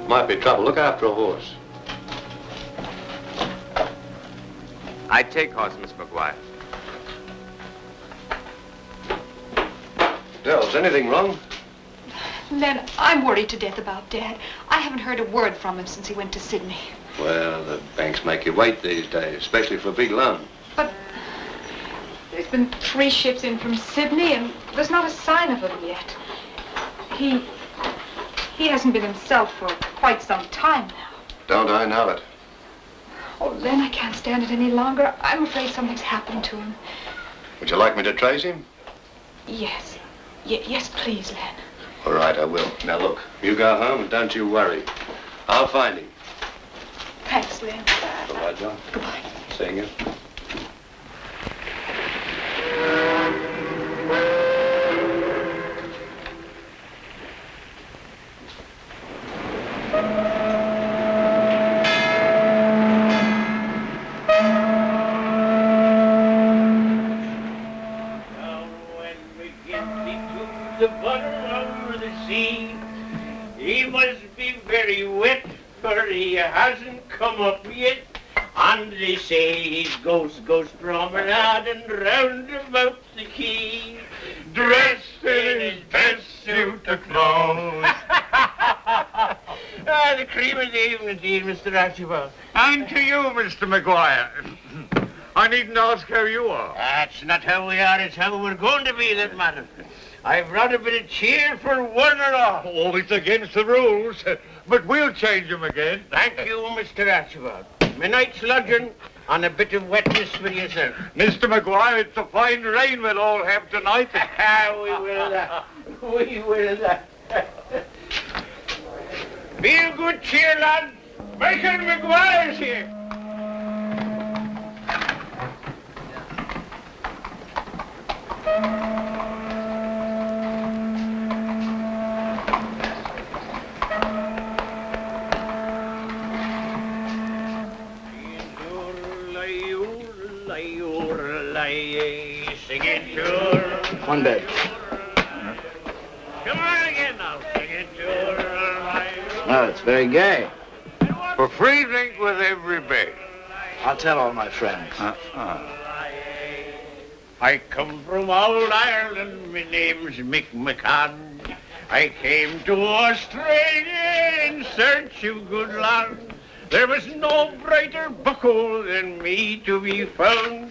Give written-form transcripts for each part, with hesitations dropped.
Might be trouble. Look after a horse. I'd take horse, Miss McGuire. Dell, is anything wrong? Len, I'm worried to death about Dad. I haven't heard a word from him since he went to Sydney. Well, the banks make you wait these days, especially for a big loan. But there's been 3 ships in from Sydney, and there's not a sign of him yet. He hasn't been himself for quite some time now. Don't I know it? Oh, Len, I can't stand it any longer. I'm afraid something's happened to him. Would you like me to trace him? Yes. Yes, please, Len. All right, I will. Now, look, you go home and don't you worry. I'll find him. Thanks, Len. All right, John. Goodbye. Seeing you. The bottom of the sea, he must be very wet, for he hasn't come up yet. And they say his ghost goes promenading round about the quay, dressed in his best suit of clothes. The cream of the evening to you, Mr. Archibald. And to you, Mr. McGuire. I needn't ask how you are. That's not how we are, it's how we're going to be, that matter. I've brought a bit of cheer for one and all. Oh, it's against the rules, but we'll change them again. Thank you, Mr. Archibald. My night's lodging and a bit of wetness for yourself. Mr. McGuire, it's a fine rain we'll all have tonight. We will that. We will that. Be of good cheer, lad. Michael McGuire's here. One bed. Come on again now. No, it's very gay. For free drink with every bed. I'll tell all my friends. I come from old Ireland. My name's Mick McCann. I came to Australia in search of good land. There was no brighter bucko than me to be found.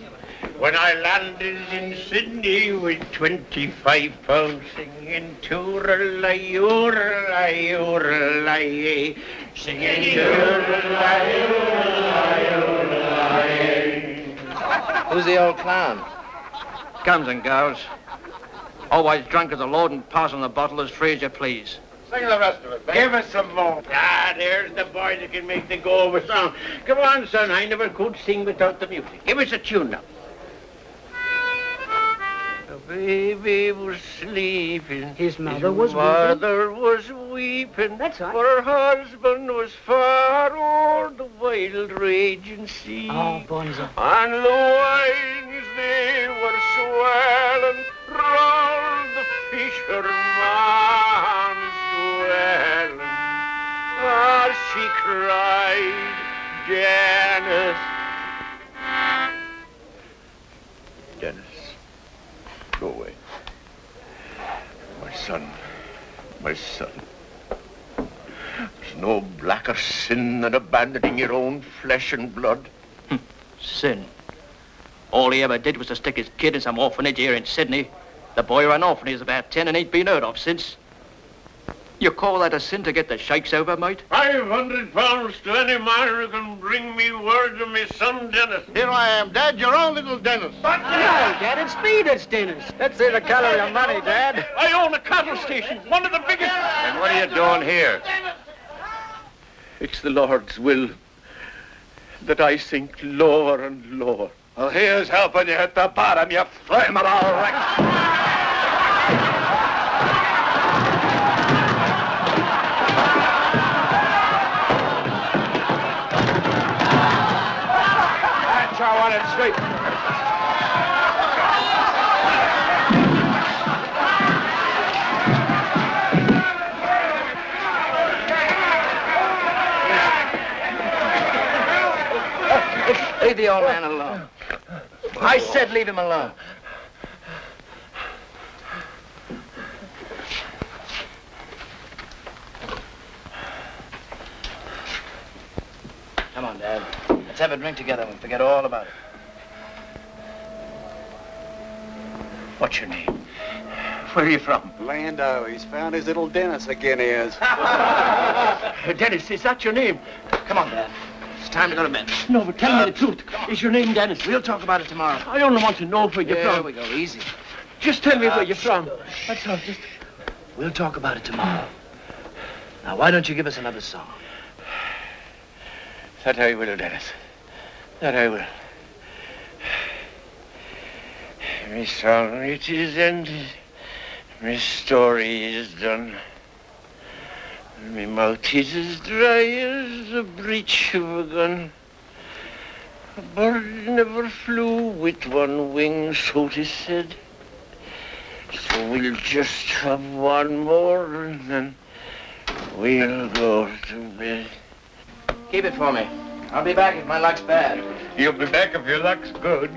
When I landed in Sydney with 25 pounds, singing tooralai, ooralai, ooralai, singing tooralai, ooralai, ooralai. Who's the old clown? Comes and goes. Always drunk as a lord and passing the bottle as free as you please. Sing the rest of it, babe. Give us some more. There's the boy that can make the go of a song. Come on, son, I never could sing without the music. Give us a tune now. The baby was sleeping. His mother was weeping. That's right. For her husband was far o'er the wild raging sea. Oh, Bonzo. And the winds they were swelling round the fisherman's dwelling. As she cried, Dennis. Dennis, go away. My son. There's no blacker sin than abandoning your own flesh and blood. Sin. All he ever did was to stick his kid in some orphanage here in Sydney. The boy ran off when he was about 10 and ain't been heard of since. You call that a sin to get the shakes over, mate? £500 to any man who can bring me word of my son Dennis. Here I am, Dad, your own little Dennis. No, Dad, it's me that's Dennis. Let's see the color of your money, Dad. I own a cattle station, one of the biggest. And what are you doing here? It's the Lord's will that I sink lower and lower. Well, here's helping you at the bottom, you flame of all wreck. That's how I want it straight. old man alone. I said leave him alone. Come on, Dad. Let's have a drink together and forget all about it. What's your name? Where are you from? Lando, he's found his little Dennis again, he is. Dennis, is that your name? Come on, Dad. It's time to go to bed. No, but tell me the truth. Is your name Dennis? We'll talk about it tomorrow. I only want to know where you're Here from. we go, easy. Just tell me where you're from. That's all, just... We'll talk about it tomorrow. Now, why don't you give us another song? That I will, Dennis. That I will. My song it is ended. My story is done. My mouth is as dry as the breech of a gun. A bird never flew with one wing, so 'tis said. So we'll just have one more and then we'll go to bed. Keep it for me. I'll be back if my luck's bad. You'll be back if your luck's good.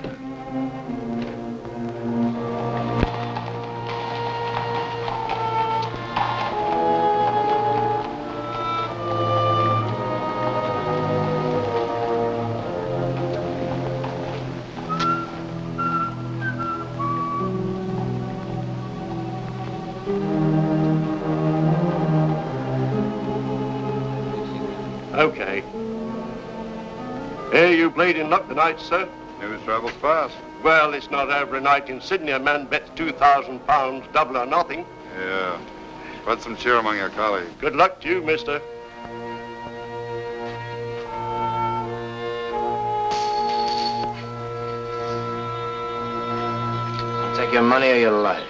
Okay. Hey, you played in luck tonight, sir. News travels fast. Well, it's not every night in Sydney a man bets £2,000, double or nothing. Yeah. Spread some cheer among your colleagues. Good luck to you, mister. I'll take your money or your life.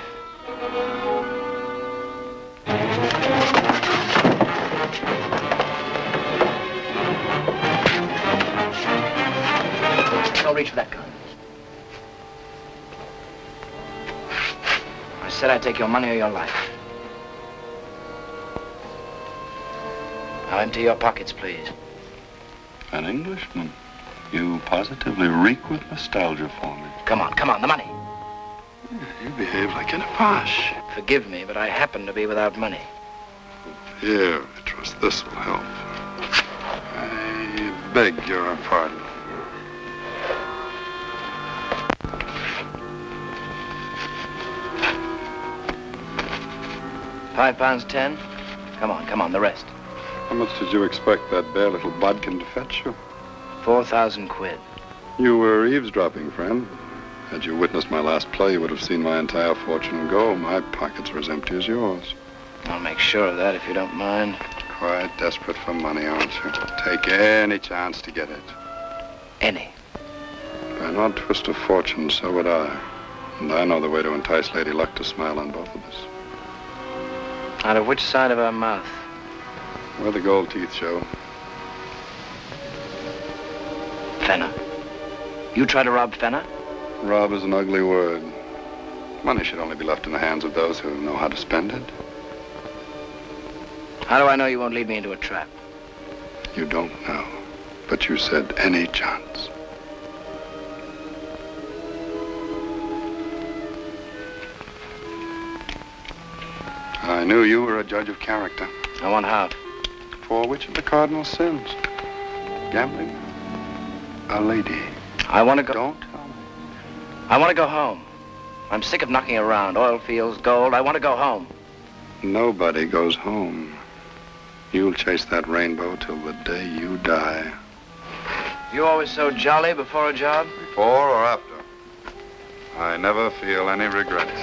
Don't reach for that gun. I said I'd take your money or your life. Now empty your pockets, please. An Englishman. You positively reek with nostalgia for me. Come on, the money. You behave like an apache. Forgive me, but I happen to be without money. Here, I trust this will help. I beg your pardon. £5.10. Come on, the rest. How much did you expect that bare little bodkin to fetch you? 4,000 quid. You were eavesdropping, friend. Had you witnessed my last play, you would have seen my entire fortune go. My pockets are as empty as yours. I'll make sure of that if you don't mind. Quite desperate for money, aren't you? Take any chance to get it. Any. By an odd twist of fortune, so would I. And I know the way to entice Lady Luck to smile on both of us. Out of which side of her mouth? Where the gold teeth show. Fenner. You try to rob Fenner? Rob is an ugly word. Money should only be left in the hands of those who know how to spend it. How do I know you won't lead me into a trap? You don't know, but you said any chance. I knew you were a judge of character. I want half. For which of the cardinal sins? Gambling? A lady? I want to go... Don't tell me. I want to go home. I'm sick of knocking around. Oil fields, gold. I want to go home. Nobody goes home. You'll chase that rainbow till the day you die. You always so jolly before a job? Before or after? I never feel any regrets.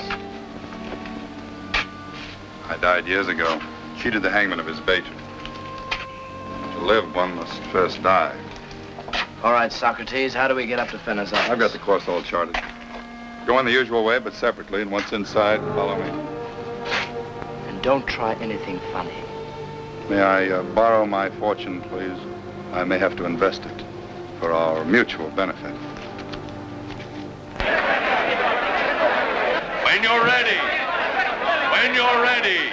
I died years ago. Cheated the hangman of his bait. To live, one must first die. All right, Socrates, how do we get up to Fenner's office? I've got the course all charted. Go in the usual way, but separately, and once inside, follow me. And don't try anything funny. May I borrow my fortune, please? I may have to invest it for our mutual benefit. When you're ready. When you're ready.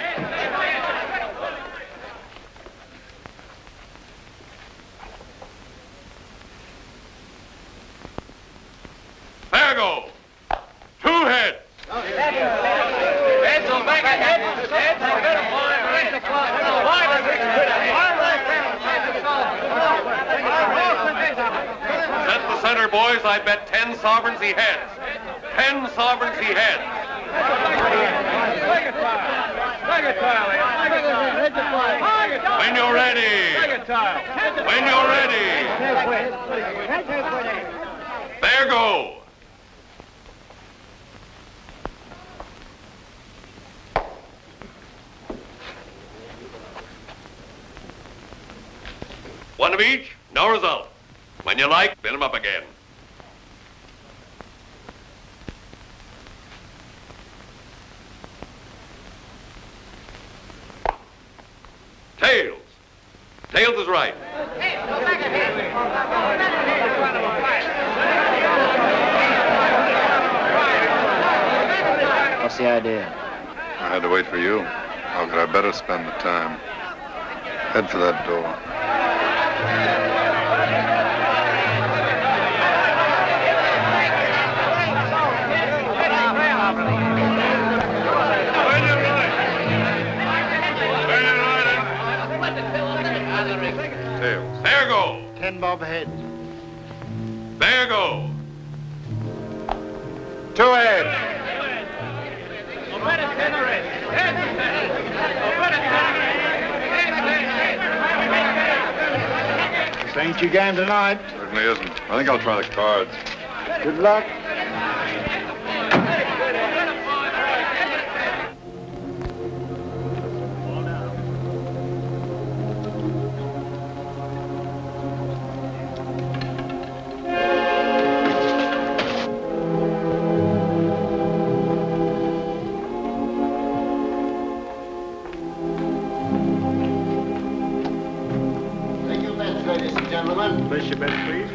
boys, I bet 10 sovereigns he heads. 10 sovereigns he heads. When you're ready. When you're ready. There go. One of each, no result. When you like, bid 'em up again. Tails. Tails is right. What's the idea? I had to wait for you. How could I better spend the time? Head for that door. Tails. There go. 10 bob ahead. There go. 2 ahead. This ain't your game tonight. Certainly isn't. I think I'll try the cards. Good luck. Place your bets, please.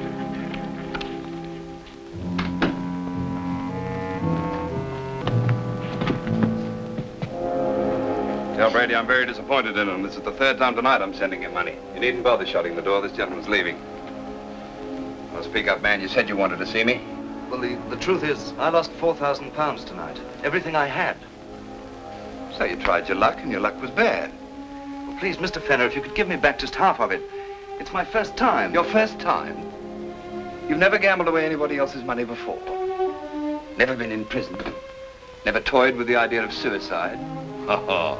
Tell Brady I'm very disappointed in him. This is the 3rd time tonight I'm sending him money. You needn't bother shutting the door. This gentleman's leaving. Well, speak up, man. You said you wanted to see me. Well, the truth is, I lost £4,000 tonight. Everything I had. So you tried your luck, and your luck was bad. Well, please, Mr. Fenner, if you could give me back just half of it. It's my first time. Your first time? You've never gambled away anybody else's money before. Never been in prison. Never toyed with the idea of suicide. Oh,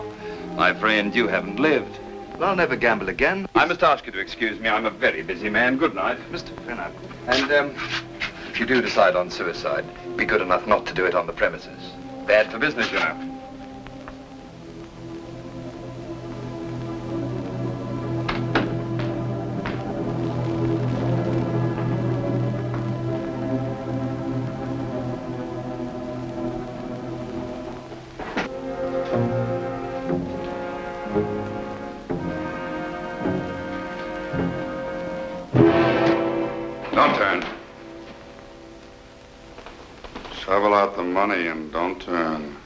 my friend, you haven't lived. Well, I'll never gamble again. I must ask you to excuse me. I'm a very busy man. Good night. Mr. Fenner. And, if you do decide on suicide, be good enough not to do it on the premises. Bad for business, you know. Don't turn. Shovel out the money and don't turn.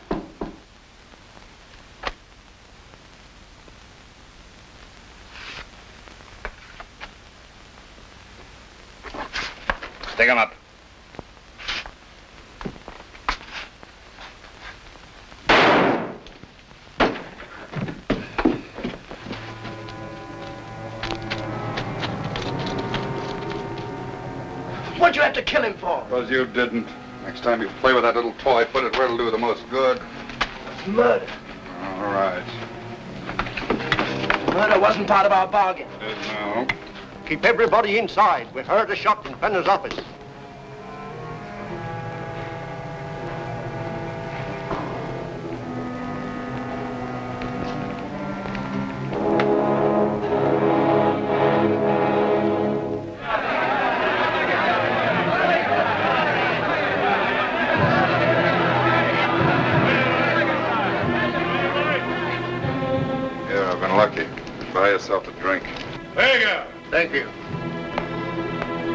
Stick 'em up. What'd you have to kill him for? Because you didn't. Next time you play with that little toy, put it where it'll do the most good. Murder. All right. Murder wasn't part of our bargain. No. Keep everybody inside. We heard a shot in Fenner's office. Lucky. Buy yourself a drink. There you go. Thank you.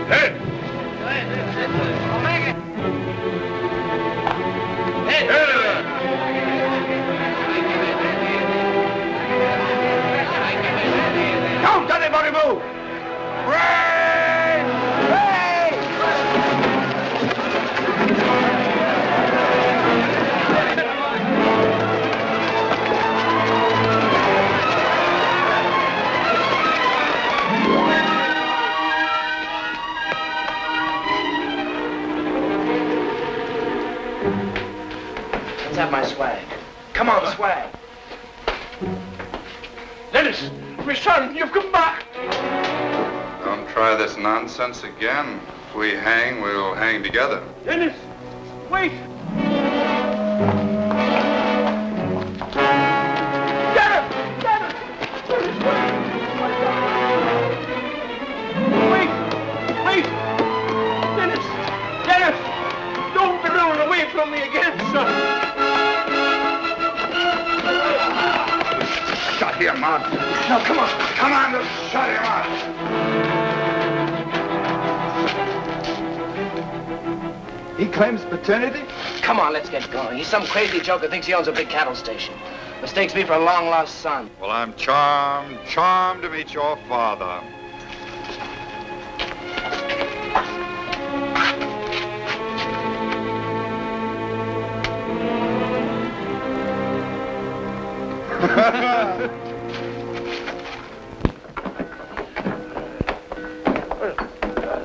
Head. Don't anybody move! Let's have my swag. Come on, swag. Dennis, my son, you've come back. Don't try this nonsense again. If we hang, we'll hang together. Dennis, wait. From me again, son. Shut him out. No, come on. Come on, just shut him out. He claims paternity? Come on, let's get going. He's some crazy joker thinks he owns a big cattle station. Mistakes me for a long-lost son. Well, I'm charmed to meet your father.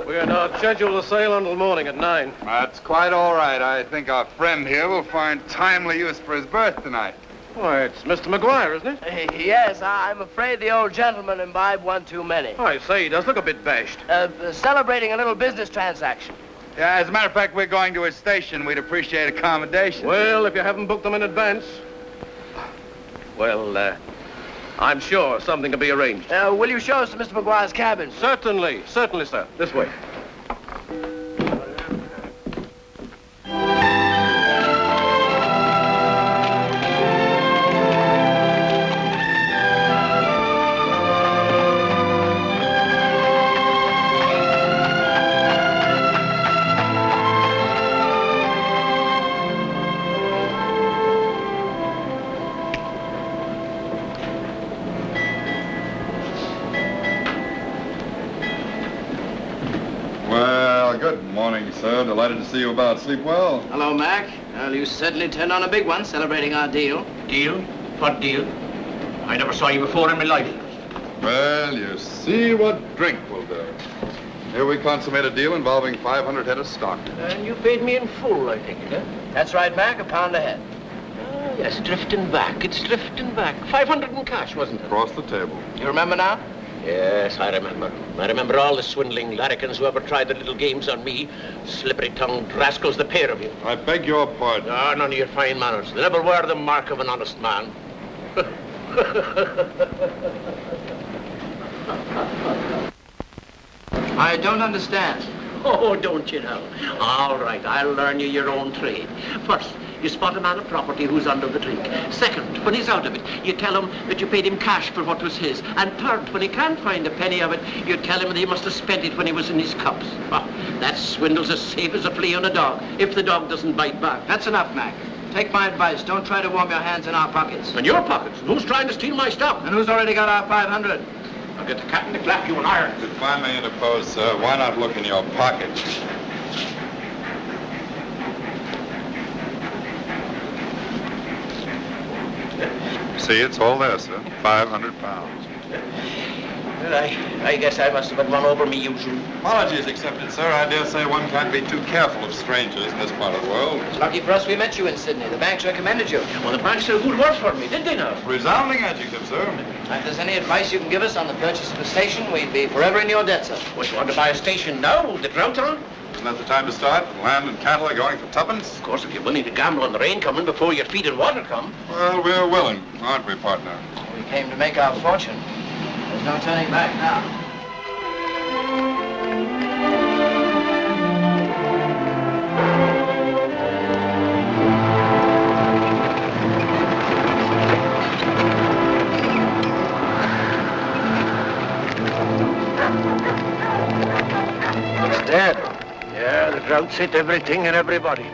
We are now scheduled to sail until morning at 9. That's quite all right. I think our friend here will find timely use for his berth tonight. Why, it's Mr. Maguire, isn't it? Yes, I'm afraid the old gentleman imbibed one too many. I say, he does look a bit bashed. Celebrating a little business transaction. Yeah, as a matter of fact, we're going to his station. We'd appreciate accommodation. Well, if you haven't booked them in advance. Well, I'm sure something can be arranged. Will you show us to Mr. Maguire's cabin? Certainly, sir. This way. Good morning, sir. Delighted to see you about. Sleep well? Hello, Mac. Well, you certainly turned on a big one, celebrating our deal. Deal? What deal? I never saw you before in my life. Well, you see what drink will do. Here we consummate a deal involving 500 head of stock. And you paid me in full, I think, eh? That's right, Mac, a pound a head. Yes, drifting back. It's drifting back. 500 in cash, wasn't it? Across the table. You remember now? Yes, I remember. I remember all the swindling larrikins who ever tried their little games on me. Slippery-tongued rascals, the pair of you. I beg your pardon. Ah, none of your fine manners. They never were the mark of an honest man. I don't understand. Oh, don't you know? All right, I'll learn you your own trade. First, you spot a man of property who's under the drink. Second, when he's out of it, you tell him that you paid him cash for what was his. And third, when he can't find a penny of it, you tell him that he must have spent it when he was in his cups. Well, that swindle's as safe as a flea on a dog, if the dog doesn't bite back. That's enough, Mac. Take my advice. Don't try to warm your hands in our pockets. In your pockets? Who's trying to steal my stuff? And who's already got our 500? I'll get the captain to clap you in irons. If I may interpose, sir, why not look in your pocket? See, it's all there, sir. 500 pounds. Well, I guess I must have been run over me usual. Apologies accepted, sir. I dare say one can't be too careful of strangers in this part of the world. It's lucky for us we met you in Sydney. The banks recommended you. Well, the banks did good work for me, did they now? Resounding adjective, sir. If there's any advice you can give us on the purchase of a station, we'd be forever in your debt, sir. What, you want to buy a station now? The drought on? Isn't that the time to start? Land and cattle are going for tuppence. Of course, if you're willing to gamble on the rain coming before your feet and water come. Well, we're willing, aren't we, partner? We came to make our fortune. There's no turning back now. It's dead. Yeah, the drought's hit everything and everybody.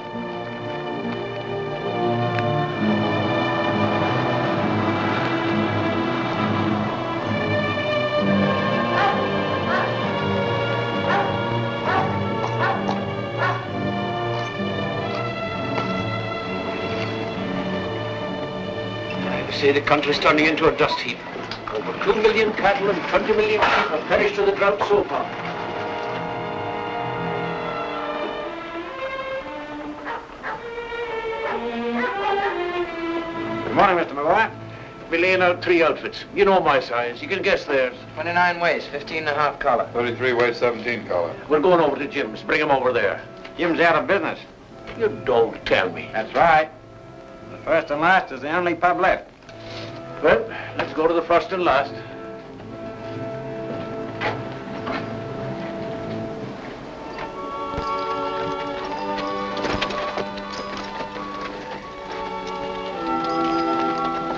Say the country's turning into a dust heap. Over 2 million cattle and 20 million sheep have perished to the drought so far. Good morning, Mr. McGuire. We're laying out 3 outfits. You know my size. You can guess theirs. 29 waist, 15.5 collar. 33 waist, 17 collar. We're going over to Jim's. Bring him over there. Jim's out of business. You don't tell me. That's right. The first and last is the only pub left. Well, let's go to the first and last.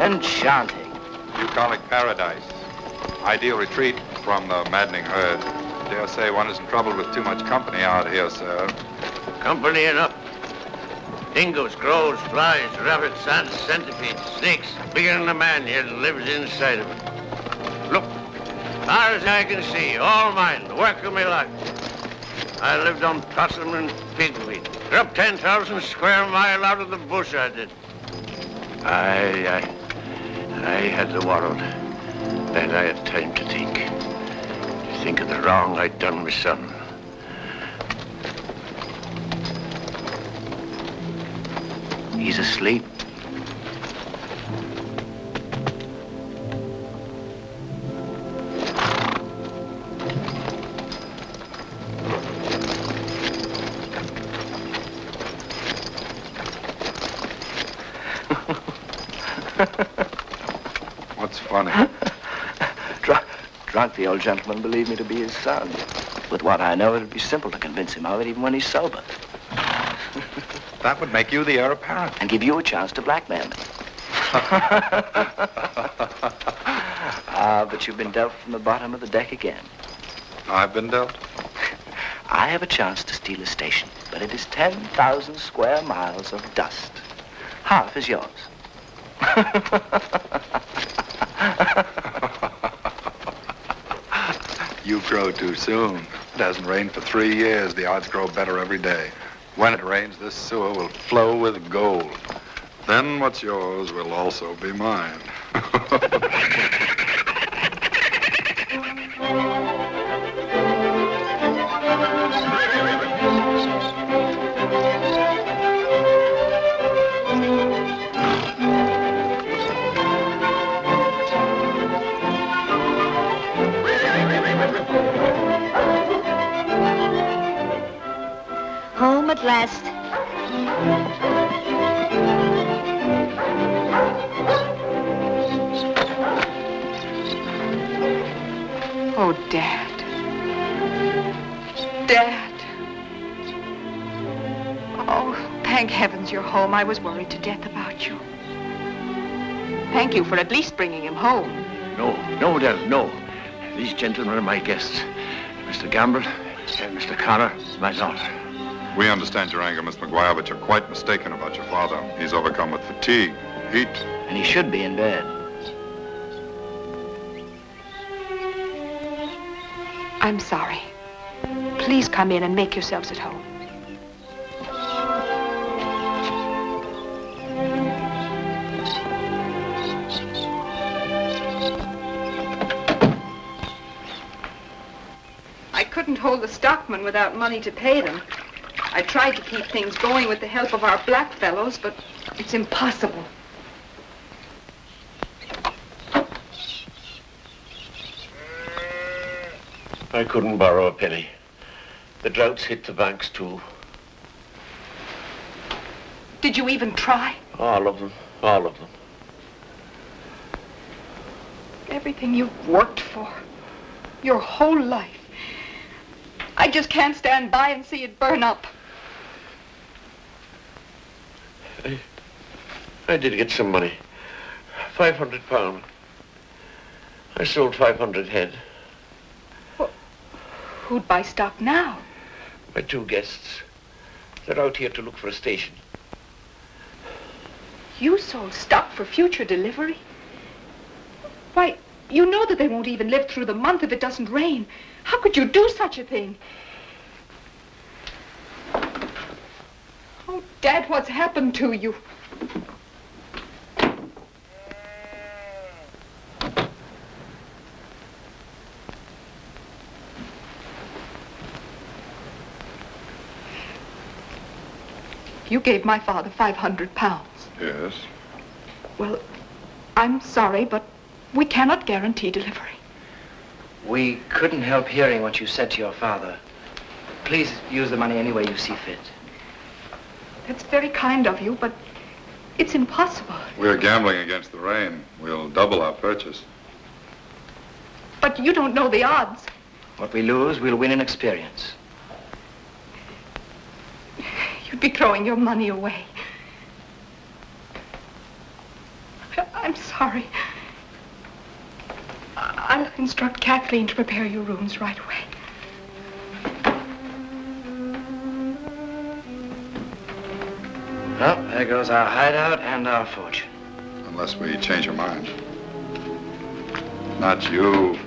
Enchanting. Bucolic paradise. Ideal retreat from the maddening herd. Dare say one isn't troubled with too much company out here, sir. Company enough. Dingoes, crows, flies, rabbits, ants, centipedes, snakes. Bigger than a man yet lives inside of it. Look, far as I can see, all mine, the work of my life. I lived on possum and pigweed. Up 10,000 square mile out of the bush I did. I had the world. Then I had time to think. To think of the wrong I'd done my son. He's asleep. What's funny? Drunk, the old gentleman believed me to be his son. With what I know, it'd be simple to convince him of it, even when he's sober. That would make you the heir apparent. And give you a chance to blackmail me. But you've been dealt from the bottom of the deck again. I've been dealt? I have a chance to steal a station, but it is 10,000 square miles of dust. Half is yours. You grow too soon. It hasn't rained for 3 years. The odds grow better every day. When it rains, this sewer will flow with gold. Then what's yours will also be mine. Home at last. Oh, Dad. Dad. Oh, thank heavens you're home. I was worried to death about you. Thank you for at least bringing him home. No, Dad, no. These gentlemen are my guests. Mr. Gamble and Mr. Connor, my daughter. We understand your anger, Miss McGuire, but you're quite mistaken about your father. He's overcome with fatigue, heat. And he should be in bed. I'm sorry. Please come in and make yourselves at home. I couldn't hold the stockmen without money to pay them. I tried to keep things going with the help of our black fellows, but it's impossible. I couldn't borrow a penny. The droughts hit the banks, too. Did you even try? All of them. All of them. Everything you've worked for. Your whole life. I just can't stand by and see it burn up. I did get some money. £500. I sold 500 head. Well, who'd buy stock now? My 2 guests. They're out here to look for a station. You sold stock for future delivery? Why, you know that they won't even live through the month if it doesn't rain. How could you do such a thing? Oh, Dad, what's happened to you? You gave my father £500. Yes. Well, I'm sorry, but we cannot guarantee delivery. We couldn't help hearing what you said to your father. Please use the money any way you see fit. That's very kind of you, but it's impossible. We're gambling against the rain. We'll double our purchase. But you don't know the odds. What we lose, we'll win in experience. You'd be throwing your money away. I'm sorry. I'll instruct Kathleen to prepare your rooms right away. Well, there goes our hideout and our fortune. Unless we change our mind. Not you.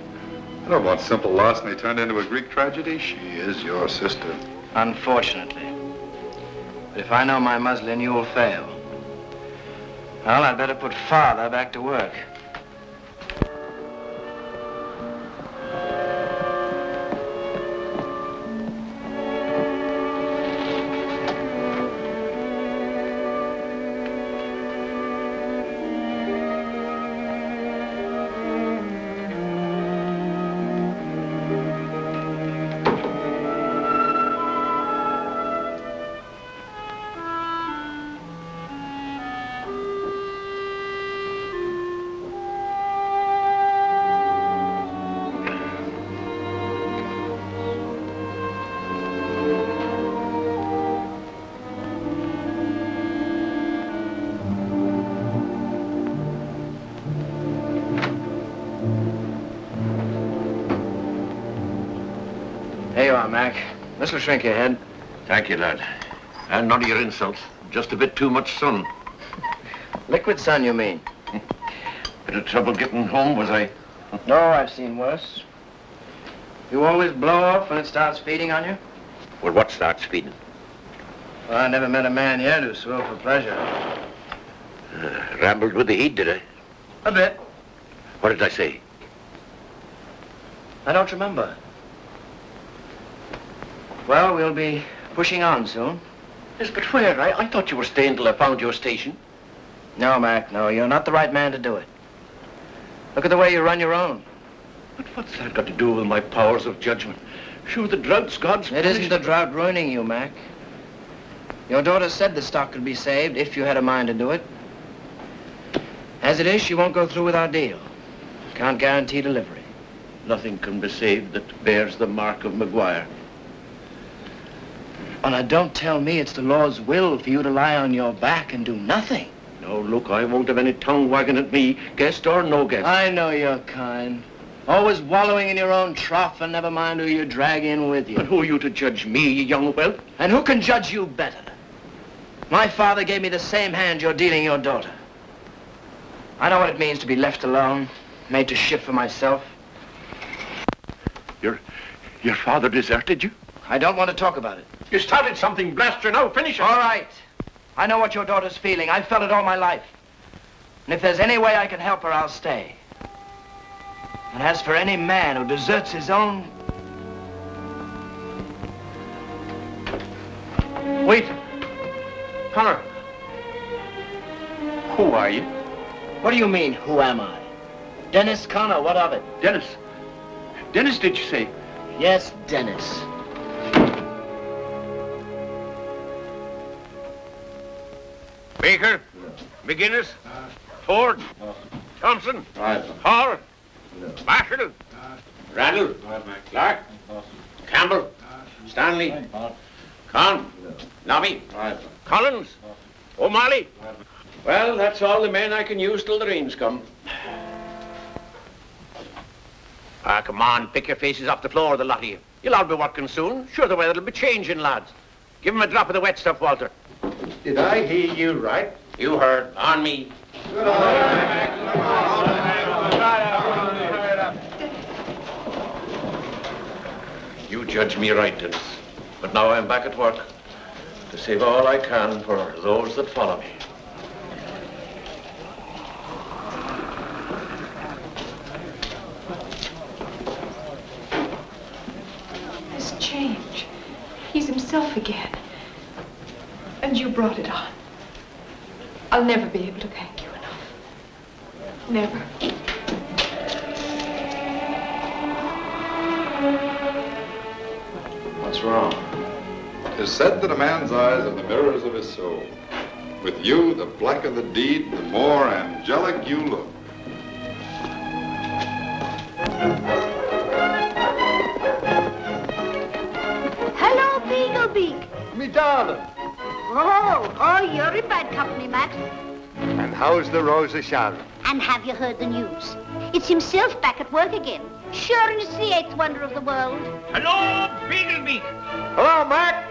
I don't want simple larceny turned into a Greek tragedy. She is your sister. Unfortunately. But if I know my muslin, you will fail. Well, I'd better put Father back to work. There you are, Mac. This'll shrink your head. Thank you, lad. And none of your insults. Just a bit too much sun. Liquid sun, you mean? Bit of trouble getting home, was I? No, I've seen worse. You always blow off when it starts feeding on you? Well, what starts feeding? Well, I never met a man yet who swore for pleasure. Rambled with the heat, did I? A bit. What did I say? I don't remember. Well, we'll be pushing on soon. Yes, but where? I thought you were staying till I found your station. No, Mac, no. You're not the right man to do it. Look at the way you run your own. But what's that got to do with my powers of judgment? Sure, the drought's God's It isn't the drought ruining you, Mac. Your daughter said the stock could be saved if you had a mind to do it. As it is, she won't go through with our deal. Can't guarantee delivery. Nothing can be saved that bears the mark of McGuire. Oh, now, don't tell me it's the Lord's will for you to lie on your back and do nothing. No, look, I won't have any tongue wagging at me, guest or no guest. I know your kind. Always wallowing in your own trough and never mind who you drag in with you. And who are you to judge me, you young whelp? And who can judge you better? My father gave me the same hand you're dealing your daughter. I know what it means to be left alone, made to shift for myself. Your father deserted you? I don't want to talk about it. You started something, Blaster. Now finish it. All right. I know what your daughter's feeling. I've felt it all my life. And if there's any way I can help her, I'll stay. And as for any man who deserts his own... Wait. Connor. Who are you? What do you mean, who am I? Dennis Connor, what of it? Dennis. Dennis, did you say? Yes, Dennis. Baker, McGinnis, Ford, Thompson, Hall, Bassler, Randall, Clarke, Campbell, Stanley, Con, Nobby, Collins, O'Malley. Well, that's all the men I can use till the rains come. Ah, come on, pick your faces off the floor, the lot of you. You'll all be working soon. Sure, the weather'll be changing, lads. Give 'em a drop of the wet stuff, Walter. Did I hear you right? You heard. On me. You judge me right, Dennis. But now I'm back at work to save all I can for those that follow me. This change. He's himself again. And you brought it on. I'll never be able to thank you enough. Never. What's wrong? It is said that a man's eyes are the mirrors of his soul. With you, the blacker the deed, the more angelic you look. Hello, Beaglebeak. Me darling. Oh, you're in bad company, Matt. And how's the Rose of Sharon? And have you heard the news? It's himself back at work again. Sure, and it's the eighth wonder of the world. Hello, Beaglebeak. Hello, Mac.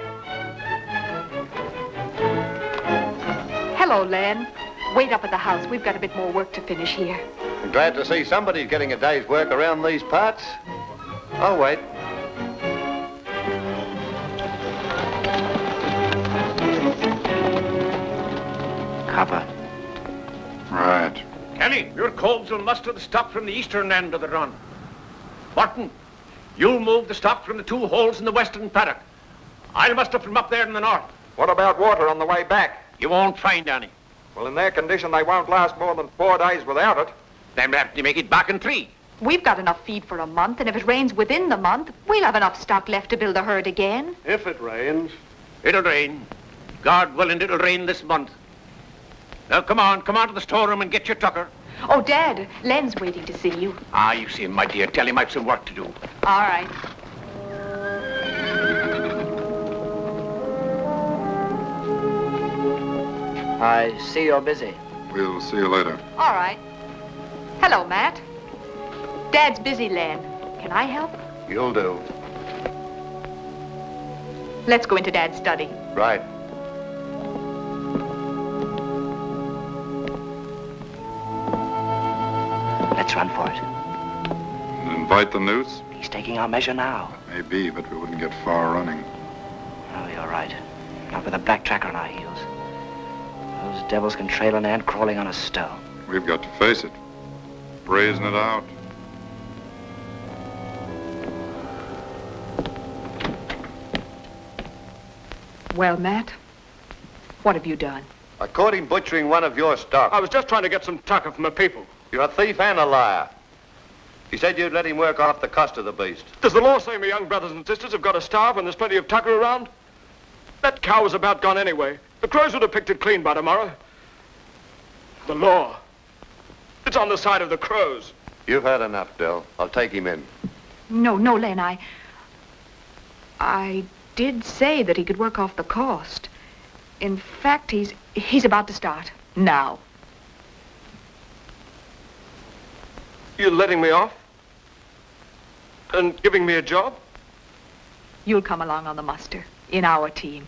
Hello, Len. Wait up at the house. We've got a bit more work to finish here. I'm glad to see somebody's getting a day's work around these parts. I'll wait. Copper. Right. Kelly, your coves will muster the stock from the eastern end of the run. Martin, you'll move the stock from the 2 holes in the western paddock. I'll muster from up there in the north. What about water on the way back? You won't find any. Well, in their condition, they won't last more than 4 days without it. Then we'll have to make it back in 3. We've got enough feed for a month, and if it rains within the month, we'll have enough stock left to build a herd again. If it rains. It'll rain. God willing, it'll rain this month. Now, come on to the storeroom and get your tucker. Oh, Dad, Len's waiting to see you. Ah, you see him, my dear. Tell him I've some work to do. All right. I see you're busy. We'll see you later. All right. Hello, Matt. Dad's busy, Len. Can I help? You'll do. Let's go into Dad's study. Right. Let's run for it. Invite the noose? He's taking our measure now. Maybe, but we wouldn't get far running. Oh, you're right. Not with a black tracker on our heels. Those devils can trail an ant crawling on a stone. We've got to face it. Brazen it out. Well, Matt, what have you done? I caught him butchering one of your stock. I was just trying to get some tucker from the people. You're a thief and a liar. He said you'd let him work off the cost of the beast. Does the law say my young brothers and sisters have got to starve when there's plenty of tucker around? That cow was about gone anyway. The crows would have picked it clean by tomorrow. The law. It's on the side of the crows. You've had enough, Del. I'll take him in. No, Len, I did say that he could work off the cost. In fact, he's about to start now. You're letting me off? And giving me a job? You'll come along on the muster in our team.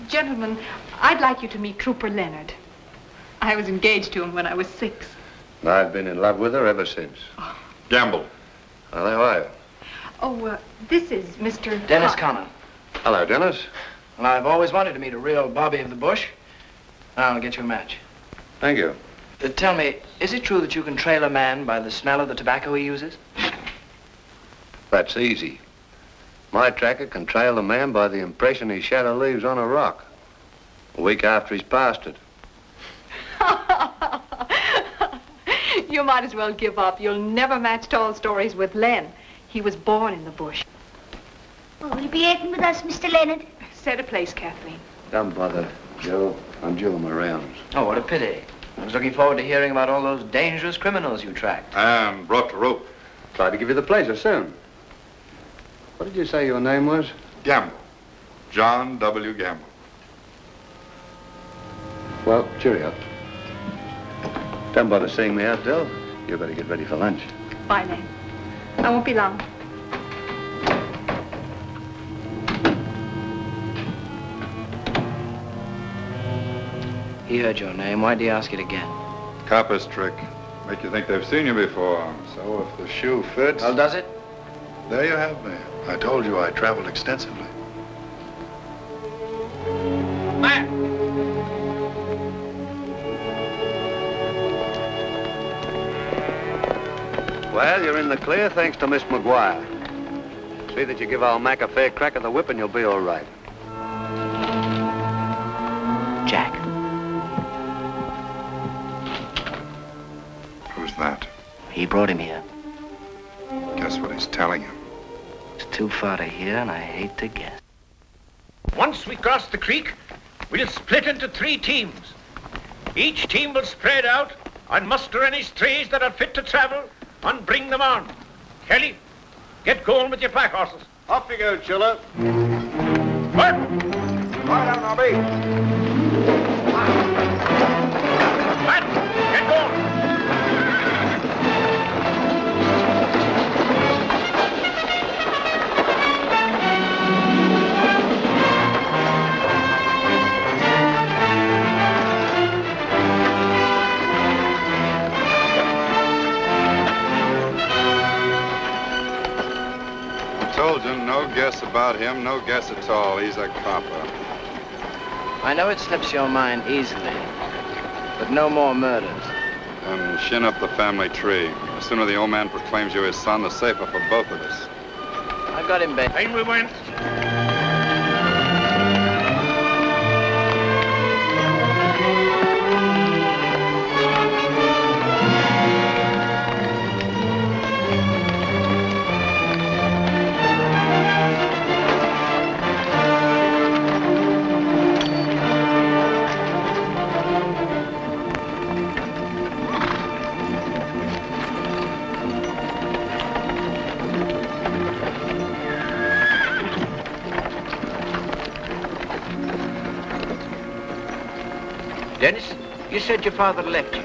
Gentlemen, I'd like you to meet Trooper Leonard. I was engaged to him when I was 6. I've been in love with her ever since. Oh. Gamble. Well, how are you? Oh, this is Mr. Dennis Connor. Hello, Dennis. Well, I've always wanted to meet a real Bobby of the bush. I'll get you a match. Thank you. Tell me, is it true that you can trail a man by the smell of the tobacco he uses? That's easy. My tracker can trail a man by the impression his shadow leaves on a rock. A week after he's past it. You might as well give up. You'll never match tall stories with Len. He was born in the bush. Oh, will you be eating with us, Mr. Leonard? Set a place, Kathleen. Don't bother, Joe. I'm due on my rounds. Oh, what a pity. I was looking forward to hearing about all those dangerous criminals you tracked. And brought to rope. Try to give you the pleasure soon. What did you say your name was? Gamble. John W. Gamble. Well, cheerio. Don't bother seeing me out, Del. You better get ready for lunch. Bye, Len. I won't be long. He heard your name. Why'd he ask it again? Copper's trick. Make you think they've seen you before. So if the shoe fits... Well, does it? There you have me. I told you I traveled extensively. Matt! Well, you're in the clear thanks to Miss McGuire. See that you give old Mac a fair crack of the whip and you'll be all right. He brought him here. Guess what he's telling you. It's too far to hear, and I hate to guess. Once we cross the creek, we'll split into 3 teams. Each team will spread out and muster any strays that are fit to travel and bring them on. Kelly, get going with your pack horses. Off you go, Chuller. Bert! Right on, Nobby. Matt, get going. Told you, no guess about him, no guess at all. He's a copper. I know it slips your mind easily, but no more murders. And shin up the family tree. The sooner the old man proclaims you his son, the safer for both of us. I've got him, babe. In we went. Dennis, you said your father left you.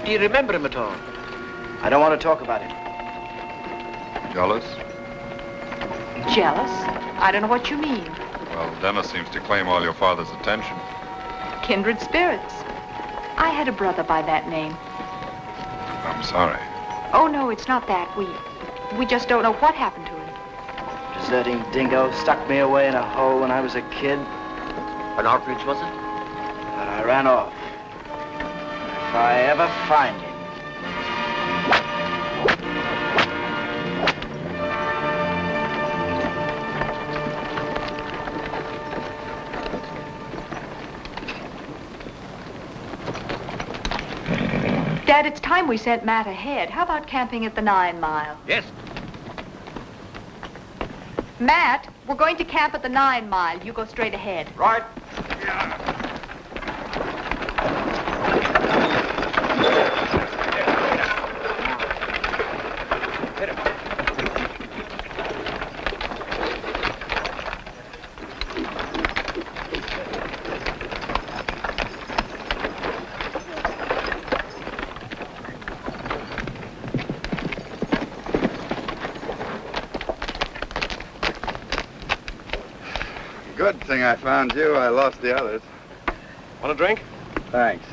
Do you remember him at all? I don't want to talk about him. Jealous? Jealous? I don't know what you mean. Well, Dennis seems to claim all your father's attention. Kindred spirits. I had a brother by that name. I'm sorry. Oh, no, it's not that. We just don't know what happened to him. Deserting dingo stuck me away in a hole when I was a kid. An orphanage, was it? But I ran off. If I ever find him. Dad, it's time we sent Matt ahead. How about camping at the 9 Mile? Yes. Matt, we're going to camp at the 9 Mile. You go straight ahead. Right. Good thing I found you. I lost the others. Want a drink? Thanks.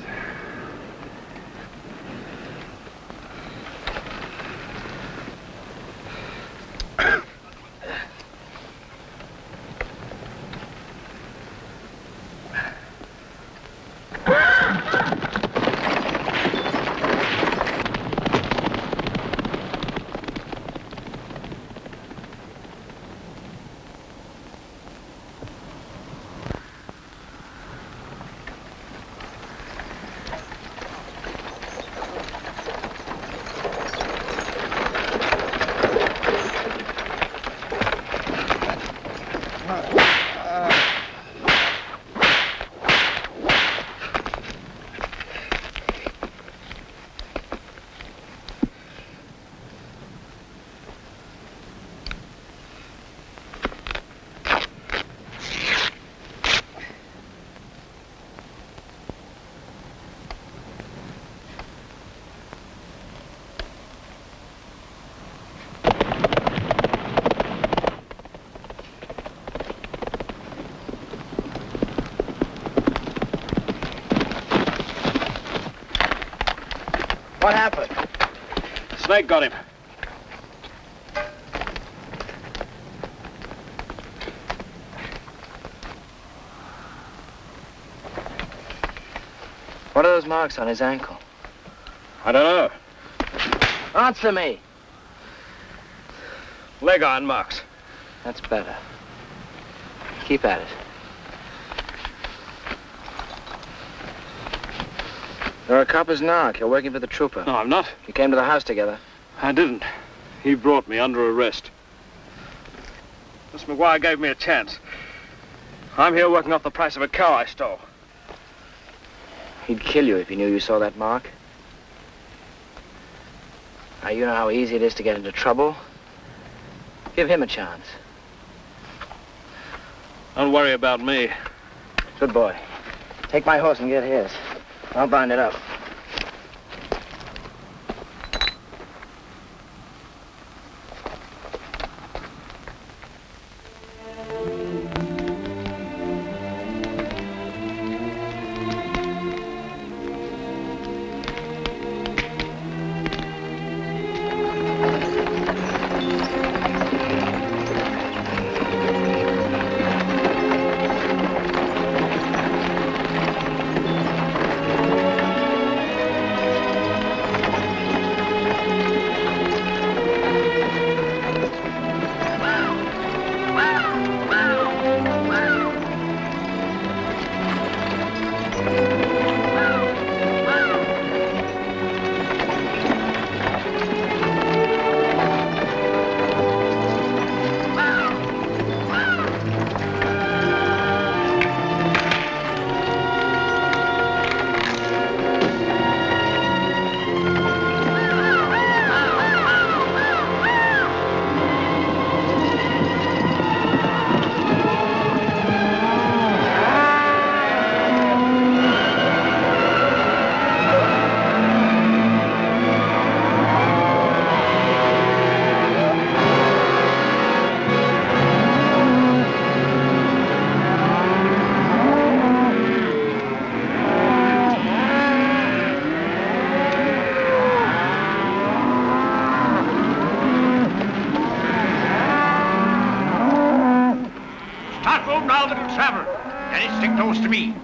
What happened? Snake got him. What are those marks on his ankle? I don't know. Answer me. Leg iron marks. That's better. Keep at it. You're a copper's narc. You're working for the trooper. No, I'm not. You came to the house together. I didn't. He brought me under arrest. Miss McGuire gave me a chance. I'm here working off the price of a cow I stole. He'd kill you if he knew you saw that mark. Now, you know how easy it is to get into trouble. Give him a chance. Don't worry about me. Good boy. Take my horse and get his. I'll bind it up.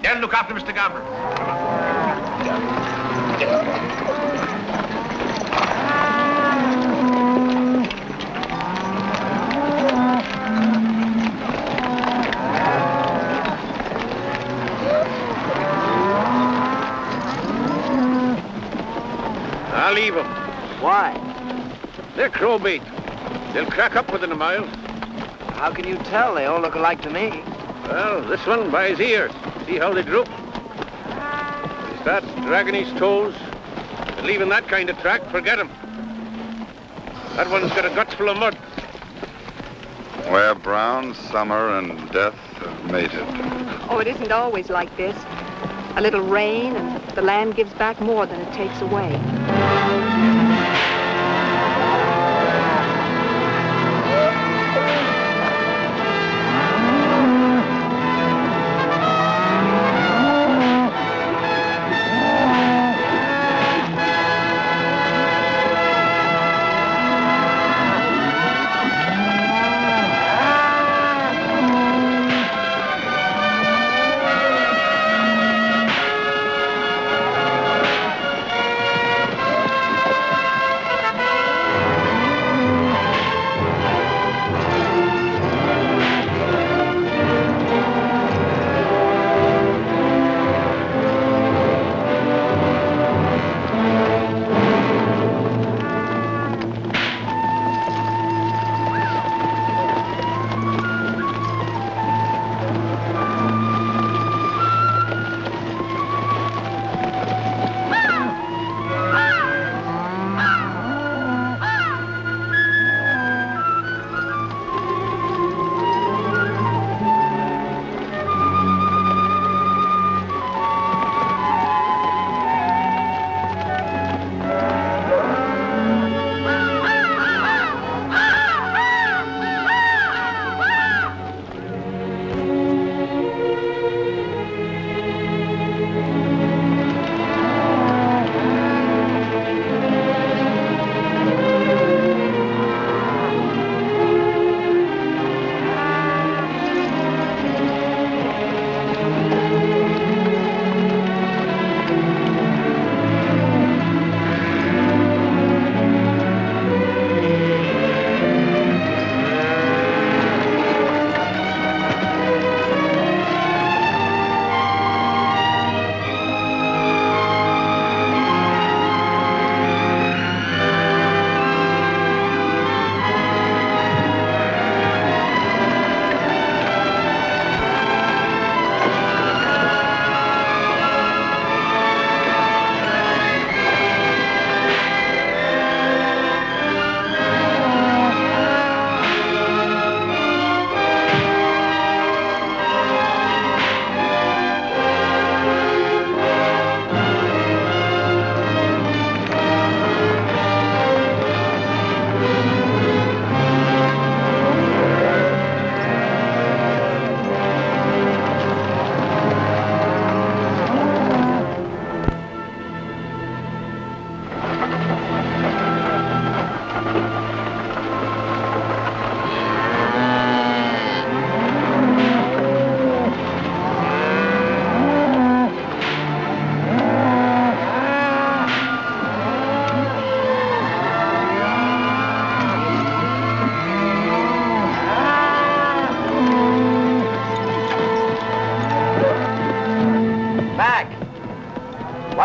They'll look after Mr. Gambler. I'll leave them. Why? They're crow bait. They'll crack up within a mile. How can you tell? They all look alike to me. Well, this one by his ears. See how they droop? He starts dragging his toes. And leaving that kind of track, forget him. That one's got a guts full of mud. Where brown, summer, and death have mated. Oh, it isn't always like this. A little rain and the land gives back more than it takes away.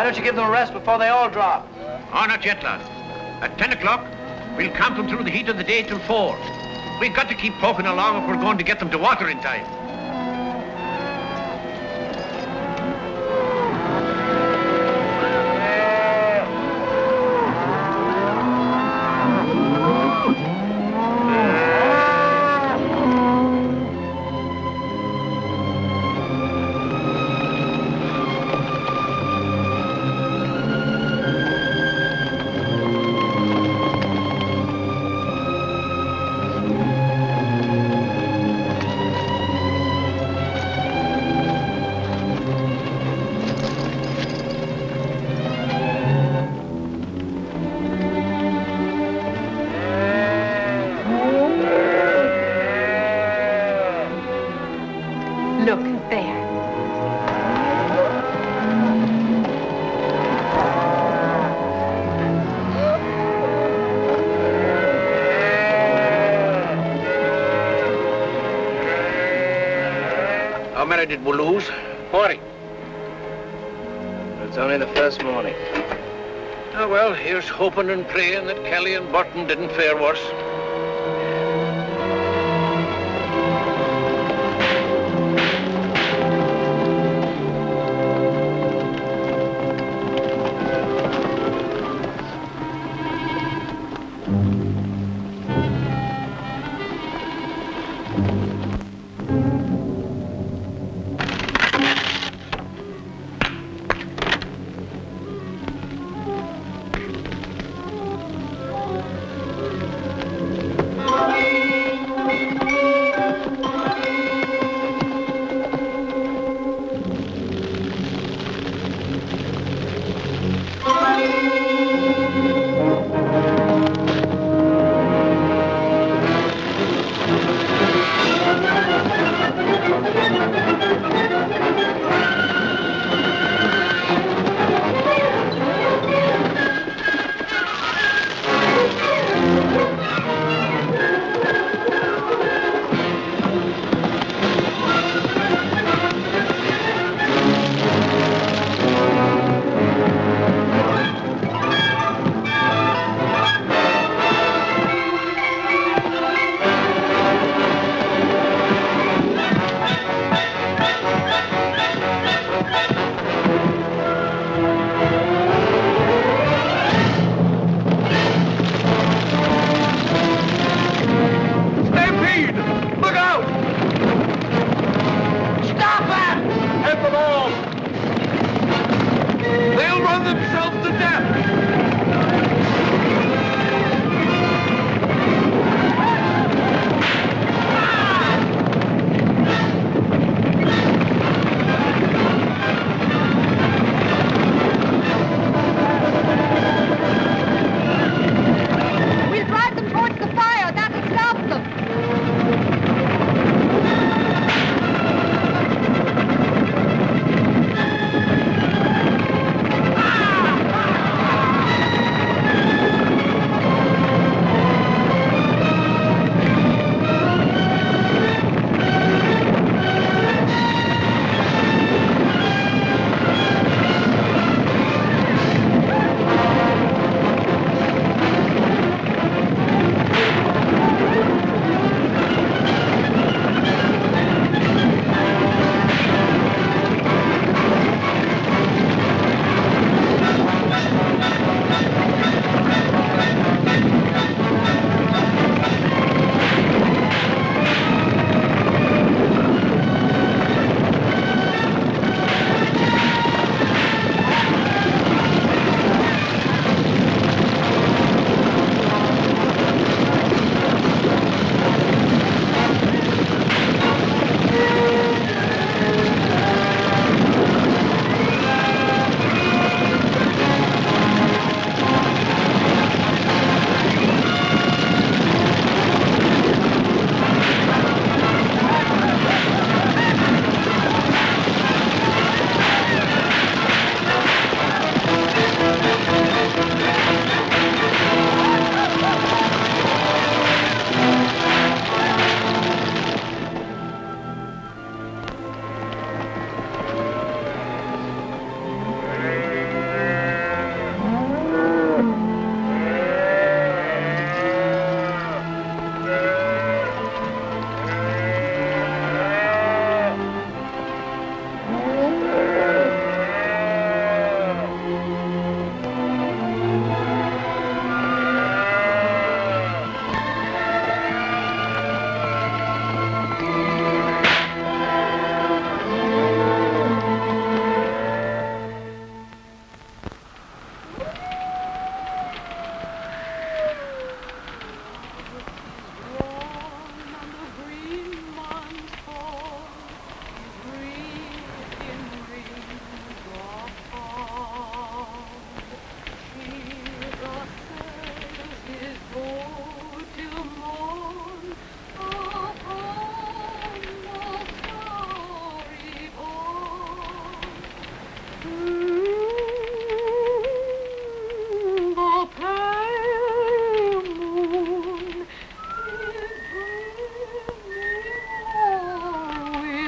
don't you give them a rest before they all drop? Oh, not yet, lad. At 10 o'clock, we'll camp them through the heat of the day till 4. We've got to keep poking along if we're going to get them to water in time. Look, there. How many did we lose? 40. It's only the first morning. Oh, well, here's hoping and praying that Kelly and Burton didn't fare worse.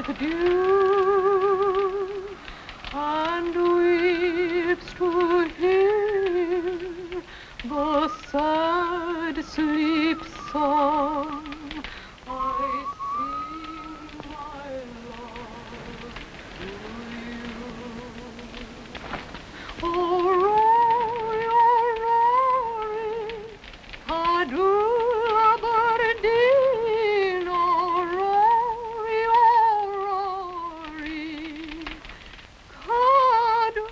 with dew and weeps to hear the sad sleep song. I sing my love to you. Oh, Rory, Adu Aberdeen, oh, Rory, Cadu.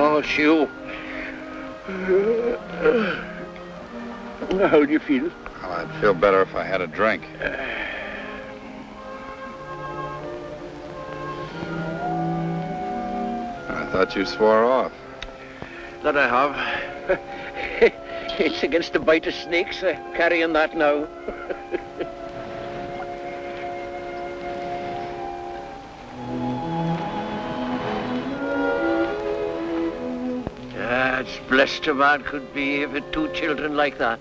Oh, Sue. How do you feel? Well, I'd feel better if I had a drink. I thought you swore off. That I have. It's against the bite of snakes, carrying that now. It's blessed a man could be with two children like that.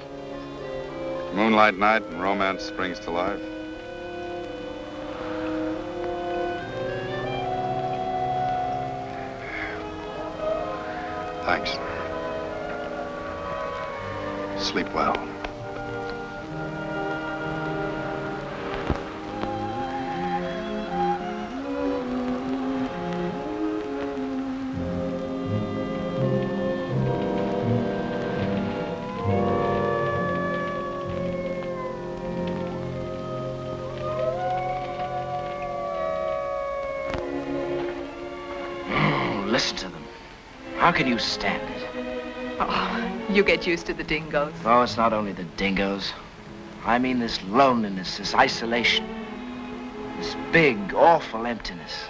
Moonlight night and romance springs to life. Thanks. Sleep well. Listen to them. How can you stand it? Oh, you get used to the dingoes. Oh, it's not only the dingoes. I mean this loneliness, this isolation. This big, awful emptiness.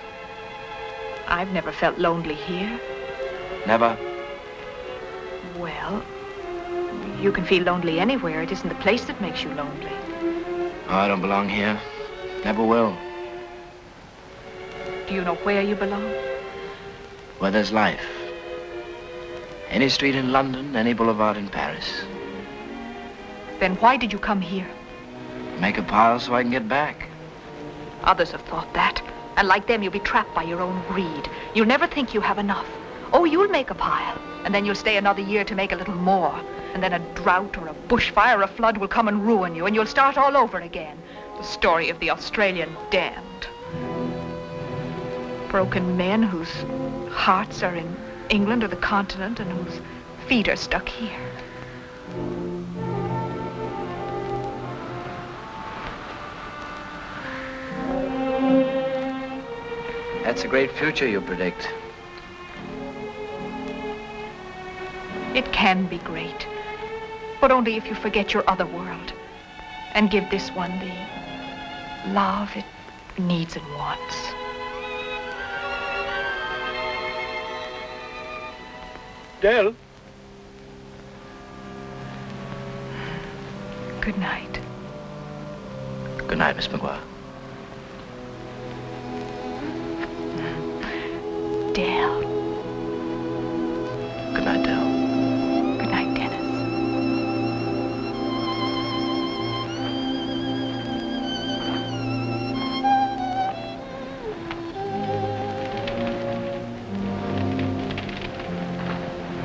I've never felt lonely here. Never? Well, you can feel lonely anywhere. It isn't the place that makes you lonely. Oh, I don't belong here. Never will. Do you know where you belong? Where there's life. Any street in London, any boulevard in Paris. Then why did you come here? Make a pile so I can get back. Others have thought that. And like them, you'll be trapped by your own greed. You'll never think you have enough. Oh, you'll make a pile. And then you'll stay another year to make a little more. And then a drought or a bushfire or a flood will come and ruin you. And you'll start all over again. The story of the Australian damned. Broken men whose hearts are in England or the continent and whose feet are stuck here. That's a great future you predict. It can be great, but only if you forget your other world and give this one the love it needs and wants. Del? Good night. Good night, Miss McGuire. Del. Good night, Del. Good night, Dennis.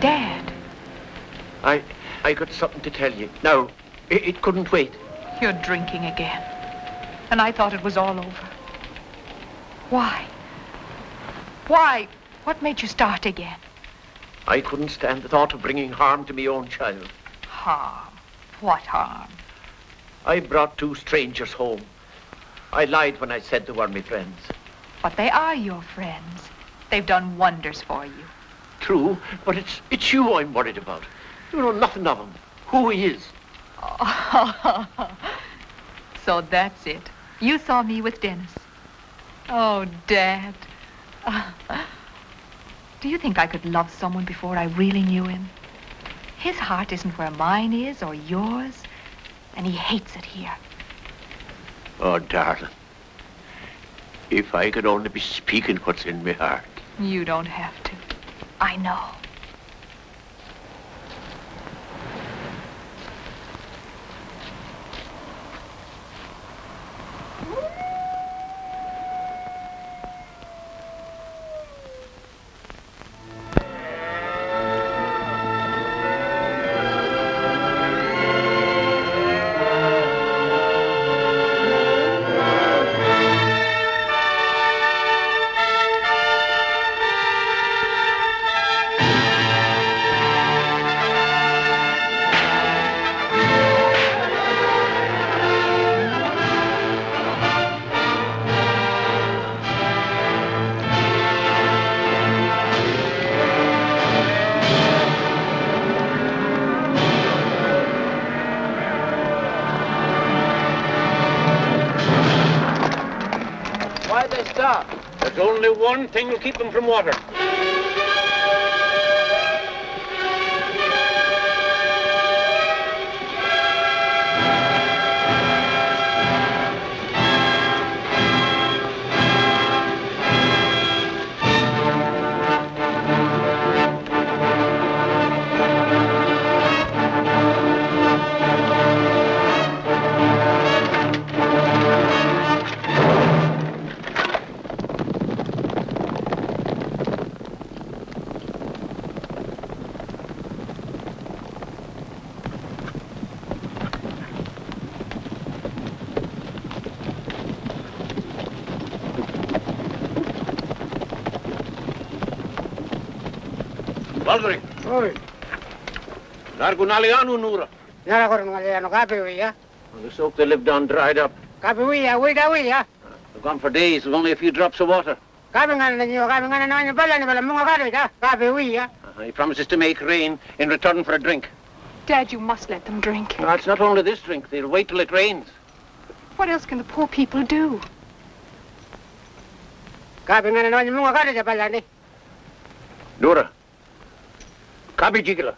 Dad. I got something to tell you. No, it couldn't wait. You're drinking again. And I thought it was all over. Why? Why? What made you start again? I couldn't stand the thought of bringing harm to me own child. Harm? What harm? I brought 2 strangers home. I lied when I said they were my friends. But they are your friends. They've done wonders for you. True, but it's you I'm worried about. You know nothing of him, who he is. So that's it. You saw me with Dennis. Oh, Dad. Do you think I could love someone before I really knew him? His heart isn't where mine is or yours, and he hates it here. Oh, darling. If I could only be speaking what's in my heart. You don't have to. I know. There's only one thing will keep them from water. Valdori. Oi. Nargunalianu Nura. Nargunalianu Kapiwia. The soap they lived on dried up. Kapiwia, Wida. They've gone for days with only a few drops of water. He promises to make rain in return for a drink. Dad, you must let them drink. No, it's not only this drink. They'll wait till it rains. What else can the poor people do? Nura. Kabi Jigila.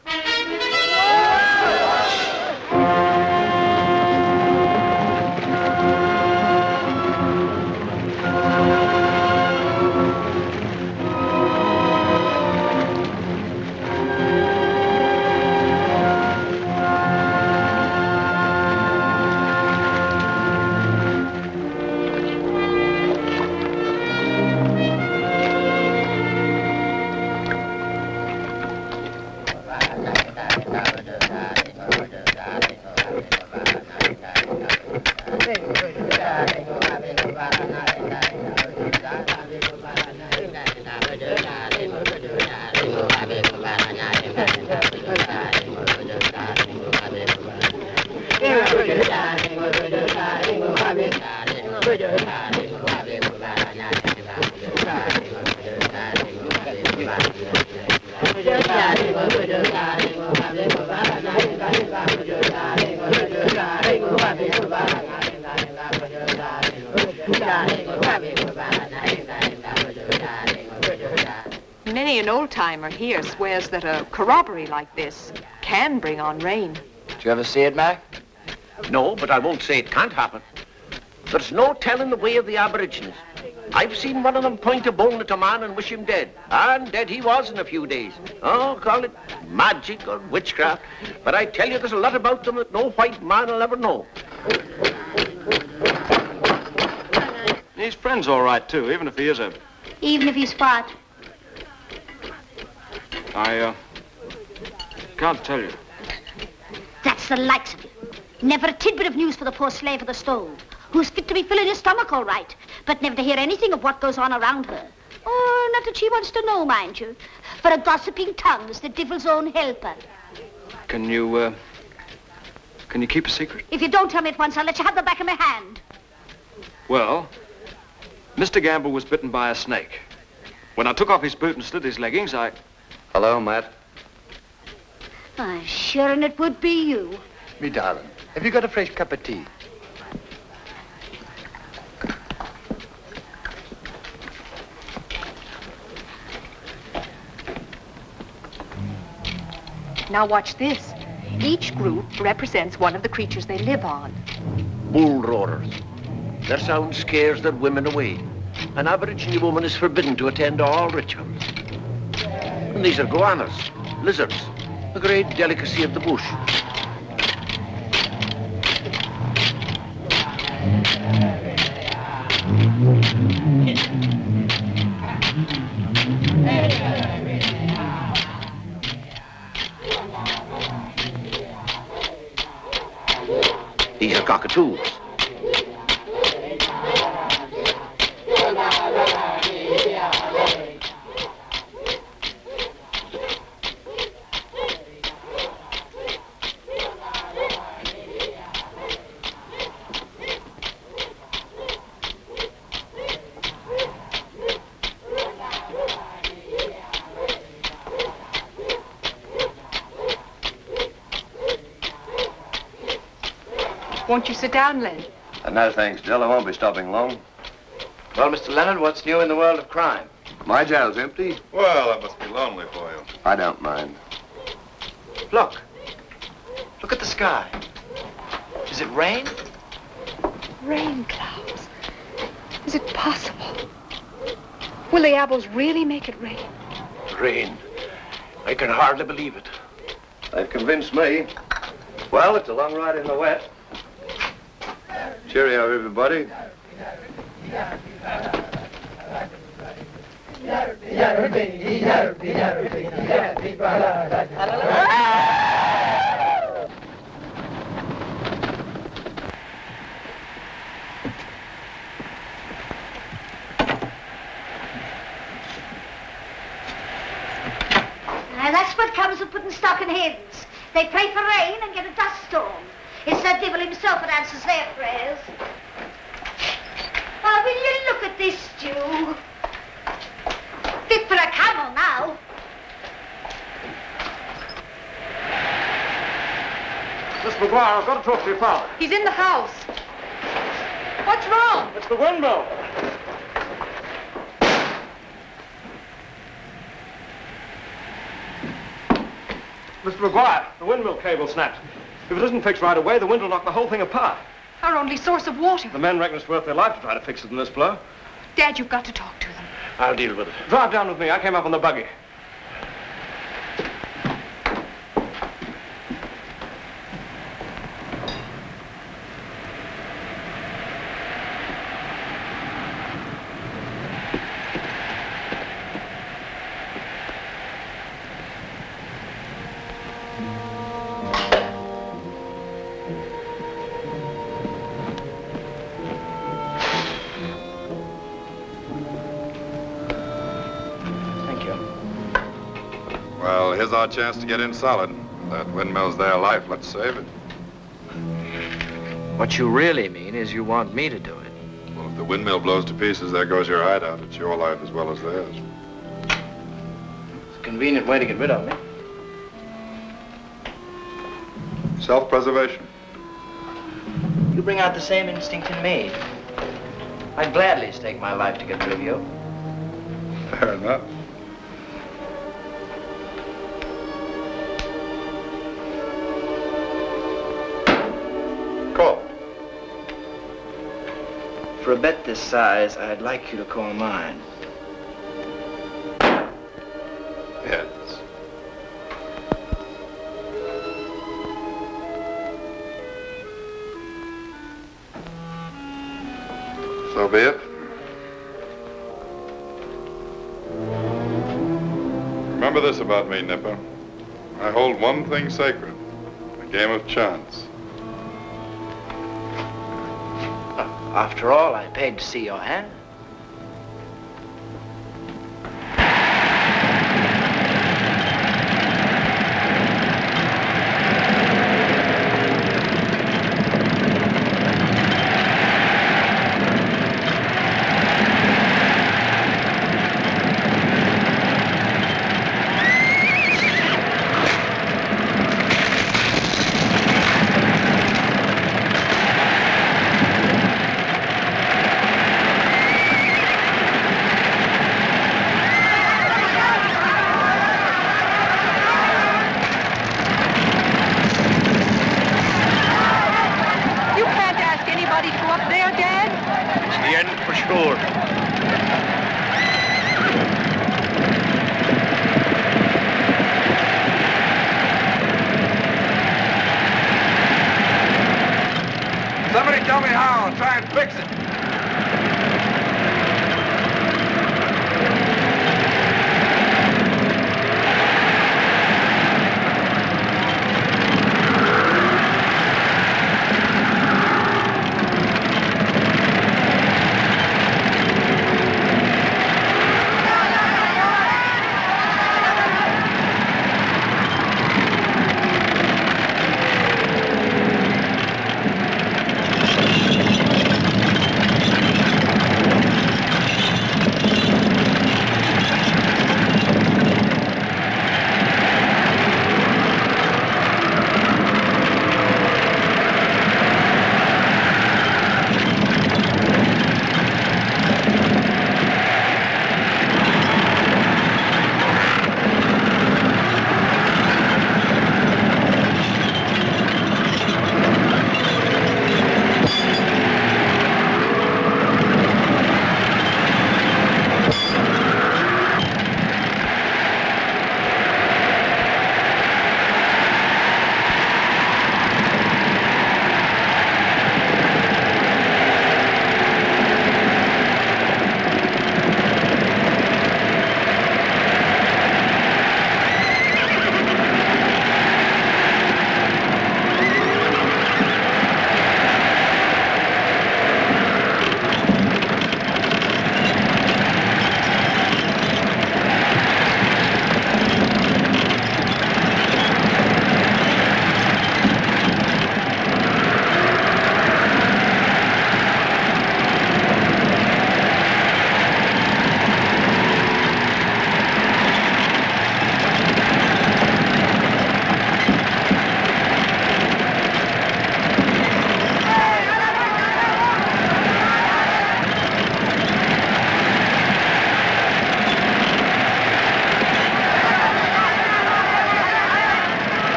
Many an old-timer here swears that a corroboree like this can bring on rain. Did you ever see it, Mac? No, but I won't say it can't happen. There's no telling the way of the Aborigines. I've seen one of them point a bone at a man and wish him dead. And dead he was in a few days. Oh, call it magic or witchcraft. But I tell you, there's a lot about them that no white man will ever know. He's friends all right, too, even if he is a... Even if he's fat. I can't tell you. That's the likes of you. Never a tidbit of news for the poor slave of the stove, who's fit to be filling his stomach all right, but never to hear anything of what goes on around her. Oh, not that she wants to know, mind you. For a gossiping tongue's the devil's own helper. Can you keep a secret? If you don't tell me at once, I'll let you have the back of my hand. Well, Mr. Gamble was bitten by a snake. When I took off his boot and slit his leggings, Hello, Matt. Sure, and it would be you. Me darling, have you got a fresh cup of tea? Now watch this. Each group represents one of the creatures they live on. Bull roarers. Their sound scares their women away. An Aborigine woman is forbidden to attend all rituals. And these are goannas, lizards, a great delicacy of the bush. These are cockatoos. Won't you sit down, Len? No, thanks, Jill. I won't be stopping long. Well, Mr. Leonard, what's new in the world of crime? My jail's empty. Well, that must be lonely for you. I don't mind. Look. Look at the sky. Is it rain? Rain clouds. Is it possible? Will the apples really make it rain? Rain. I can hardly believe it. They've convinced me. Well, it's a long ride in the wet. Cheerio, everybody. That's what comes of putting stock in hens. They pray for rain and get a dust storm. It's the devil himself that answers their prayers. Oh, will you look at this stew? Fit for a camel now. Miss McGuire, I've got to talk to your father. He's in the house. What's wrong? It's the windmill. Mr. McGuire, the windmill cable snapped. If it isn't fixed right away, the wind will knock the whole thing apart. Our only source of water. The men reckon it's worth their life to try to fix it in this blow. Dad, you've got to talk to them. I'll deal with it. Drive down with me. I came up on the buggy. Well, here's our chance to get in solid. That windmill's their life. Let's save it. What you really mean is you want me to do it. Well, if the windmill blows to pieces, there goes your hideout. It's your life as well as theirs. It's a convenient way to get rid of me. Self-preservation. You bring out the same instinct in me. I'd gladly stake my life to get rid of you. Fair enough. Call. For a bet this size, I'd like you to call mine. Heads. So be it. Remember this about me, Nipper. I hold one thing sacred, a game of chance. After all, I paid to see your hand. Fix it.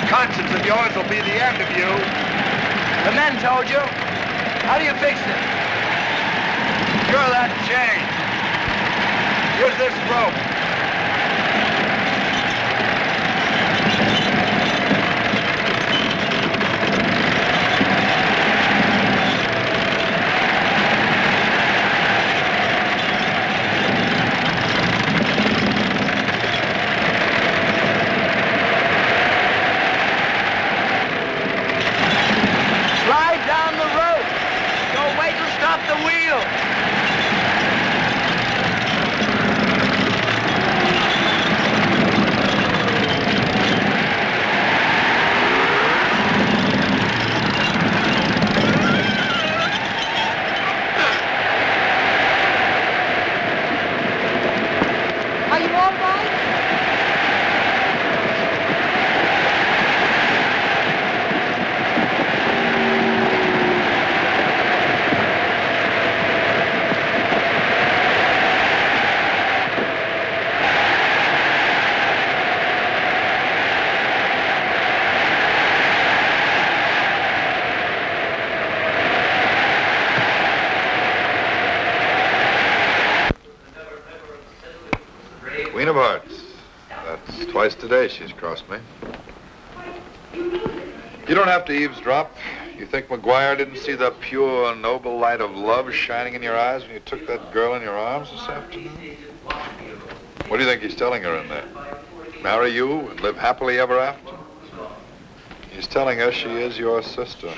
Conscience of yours will be the end of you. The men told you. How do you fix it? You're that chain. Use this rope. The wheel! Are you all right? Queen of Hearts. That's twice today she's crossed me. You don't have to eavesdrop. You think McGuire didn't see the pure, noble light of love shining in your eyes when you took that girl in your arms this afternoon? What do you think he's telling her in there? Marry you and live happily ever after? He's telling her she is your sister.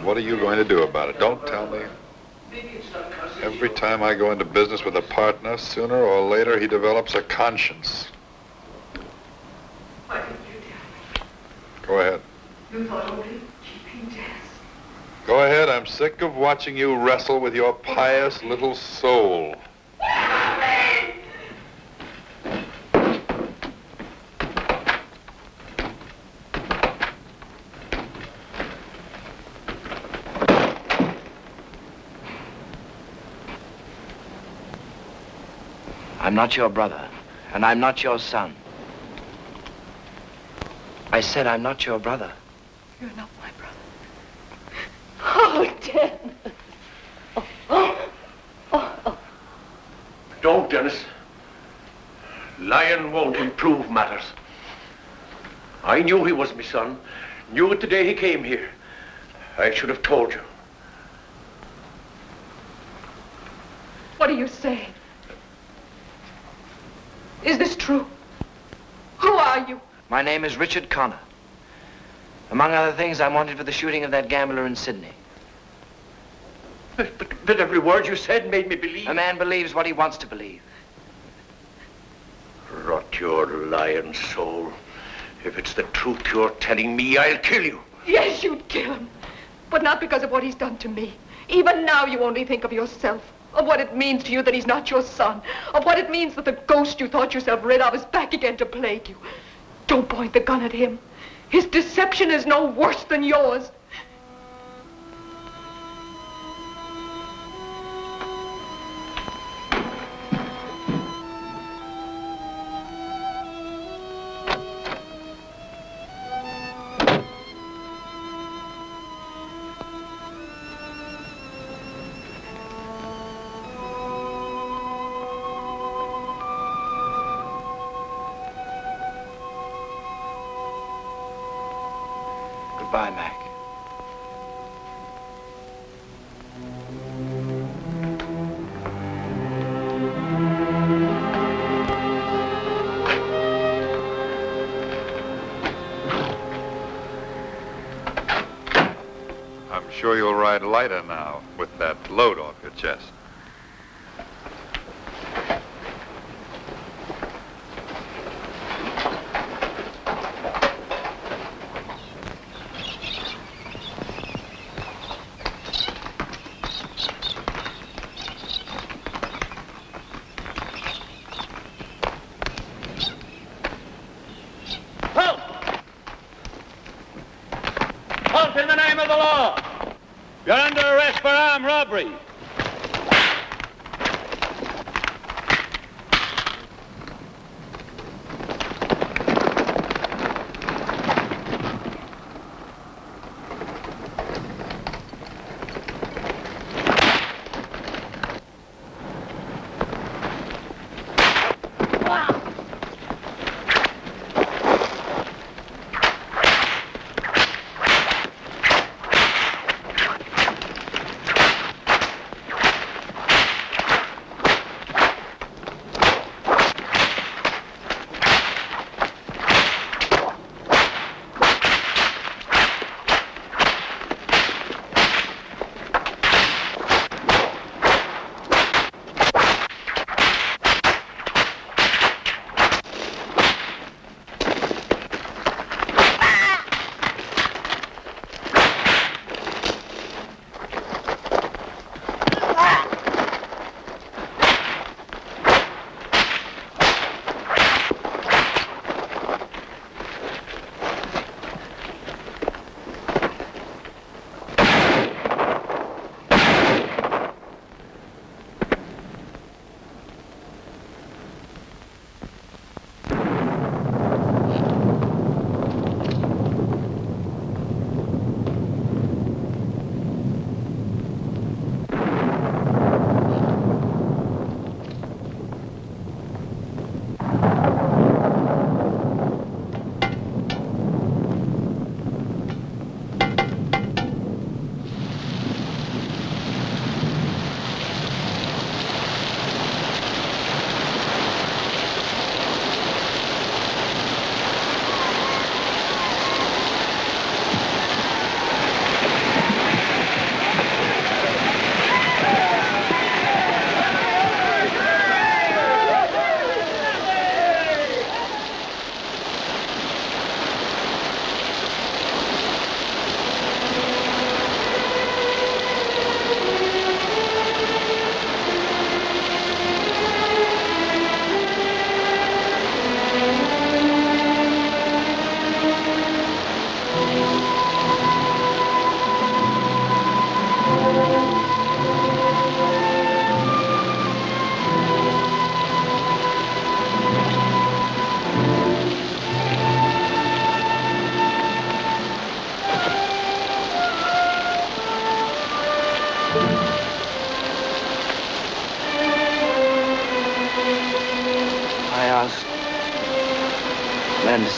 What are you going to do about it? Don't tell me. Every time I go into business with a partner, sooner or later he develops a conscience. Go ahead. You thought only keeping death. Go ahead. I'm sick of watching you wrestle with your pious little soul. I'm not your brother, and I'm not your son. I said I'm not your brother. You're not my brother. Oh, Dan. Oh, Don't, Dennis. Lying won't improve matters. I knew he was my son. Knew it the day he came here. I should have told you. What are you saying? Is this true? Who are you? My name is Richard Connor. Among other things, I'm wanted for the shooting of that gambler in Sydney. But every word you said made me believe. A man believes what he wants to believe. Rot your lying soul. If it's the truth you're telling me, I'll kill you. Yes, you'd kill him. But not because of what he's done to me. Even now, you only think of yourself. Of what it means to you that he's not your son. Of what it means that the ghost you thought yourself rid of is back again to plague you. Don't point the gun at him. His deception is no worse than yours. Goodbye, Mac. I'm sure you'll ride lighter now with that load off your chest. Halt in the name of the law. You're under arrest for armed robbery.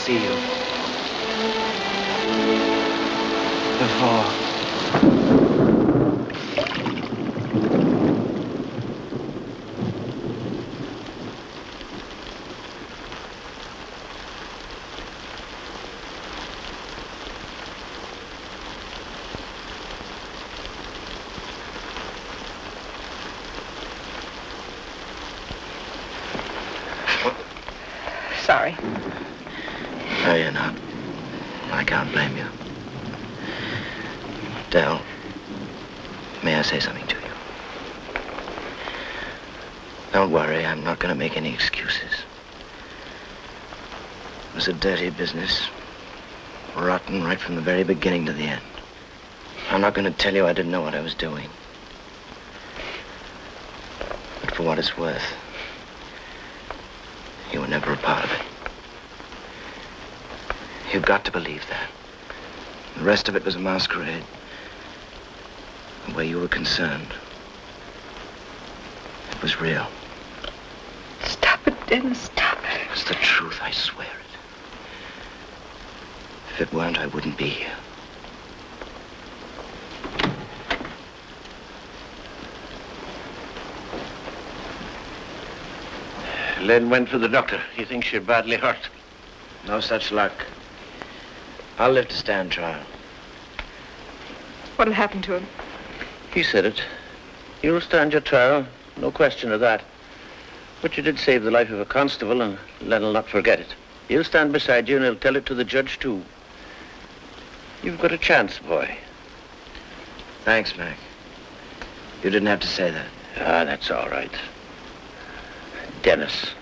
see you. Before. Sorry. No, you're not. I can't blame you. Del, may I say something to you? Don't worry, I'm not going to make any excuses. It was a dirty business. Rotten right from the very beginning to the end. I'm not going to tell you I didn't know what I was doing. But for what it's worth, you were never a part of it. You've got to believe that. The rest of it was a masquerade. And where you were concerned, it was real. Stop it, Dennis, stop it. It's the truth, I swear it. If it weren't, I wouldn't be here. Len went for the doctor. He thinks you're badly hurt. No such luck. I'll live to stand trial. What'll happen to him? He said it. You'll stand your trial. No question of that. But you did save the life of a constable, and Len'll not forget it. He'll stand beside you, and he'll tell it to the judge, too. You've got a chance, boy. Thanks, Mac. You didn't have to say that. Ah, that's all right. Dennis.